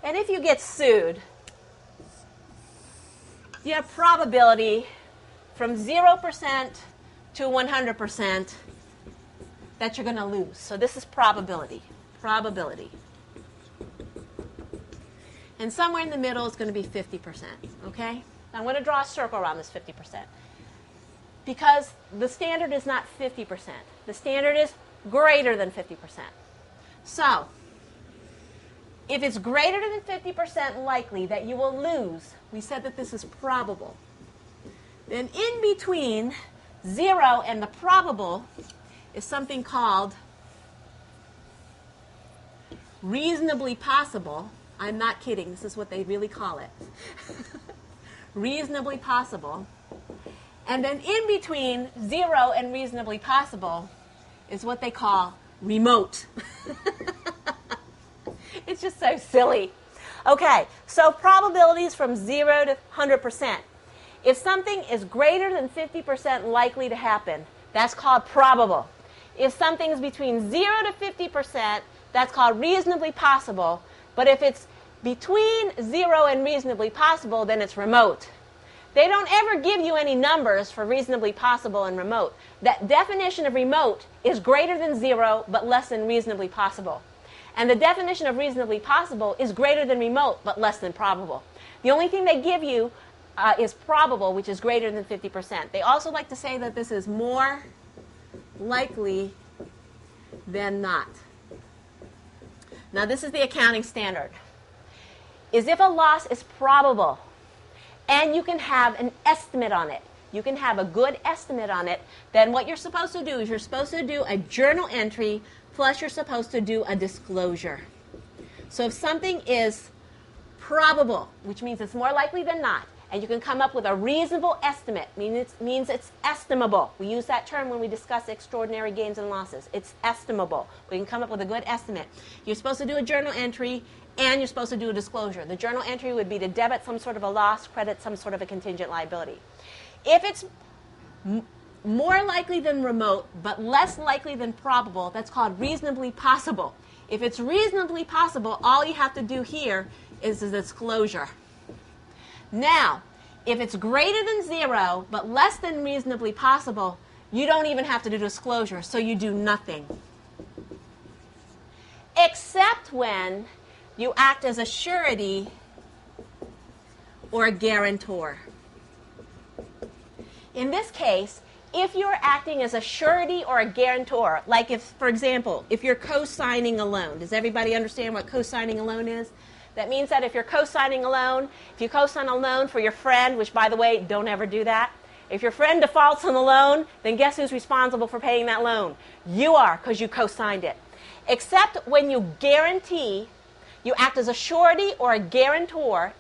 And if you get sued, you have probability from 0% to 100% that you're going to lose. So this is probability. Probability. And somewhere in the middle is going to be 50%. Okay? Now I'm going to draw a circle around this 50%. Because the standard is not 50%. The standard is greater than 50%. So, if it's greater than 50% likely that you will lose, we said that this is probable. Then in between 0 and the probable is something called reasonably possible. I'm not kidding. This is what they really call it. Reasonably possible. And then in between 0 and reasonably possible is what they call remote. It's just so silly. Okay, so probabilities from 0 to 100%. If something is greater than 50% likely to happen, that's called probable. If something is between 0 to 50%, that's called reasonably possible. But if it's between 0 and reasonably possible, then it's remote. They don't ever give you any numbers for reasonably possible and remote. That definition of remote is greater than 0 but less than reasonably possible. And the definition of reasonably possible is greater than remote but less than probable. The only thing they give you is probable, which is greater than 50%. They also like to say that this is more likely than not. Now, this is the accounting standard. Is if a loss is probable, and you can have an estimate on it. You can have a good estimate on it. Then what you're supposed to do is you're supposed to do a journal entry, plus you're supposed to do a disclosure. So if something is probable, which means it's more likely than not, and you can come up with a reasonable estimate, means it's estimable. We use that term when we discuss extraordinary gains and losses. It's estimable. We can come up with a good estimate. You're supposed to do a journal entry, and you're supposed to do a disclosure. The journal entry would be to debit some sort of a loss, credit some sort of a contingent liability. If it's more likely than remote, but less likely than probable, that's called reasonably possible. If it's reasonably possible, all you have to do here is a disclosure. Now, if it's greater than 0, but less than reasonably possible, you don't even have to do disclosure, so you do nothing. Except when you act as a surety or a guarantor. In this case, if you're acting as a surety or a guarantor, like if, for example, if you're co-signing a loan, does everybody understand what co-signing a loan is? That means that if you're co-signing a loan, if you co-sign a loan for your friend, which, by the way, don't ever do that. If your friend defaults on the loan, then guess who's responsible for paying that loan? You are, because you co-signed it. Except when you guarantee, you act as a surety or a guarantor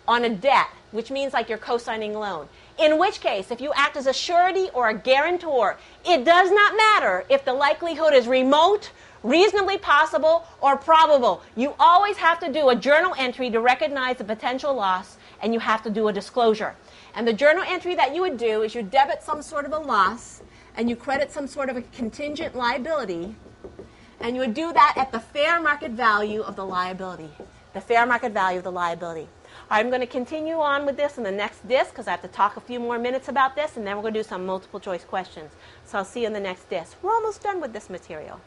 on a debt, which means like you're co-signing a loan. In which case, if you act as a surety or a guarantor, it does not matter if the likelihood is remote, reasonably possible, or probable. You always have to do a journal entry to recognize the potential loss, and you have to do a disclosure. And the journal entry that you would do is you debit some sort of a loss, and you credit some sort of a contingent liability, and you would do that at the fair market value of the liability. The fair market value of the liability. I'm going to continue on with this in the next disc because I have to talk a few more minutes about this, and then we're going to do some multiple choice questions. So I'll see you in the next disc. We're almost done with this material.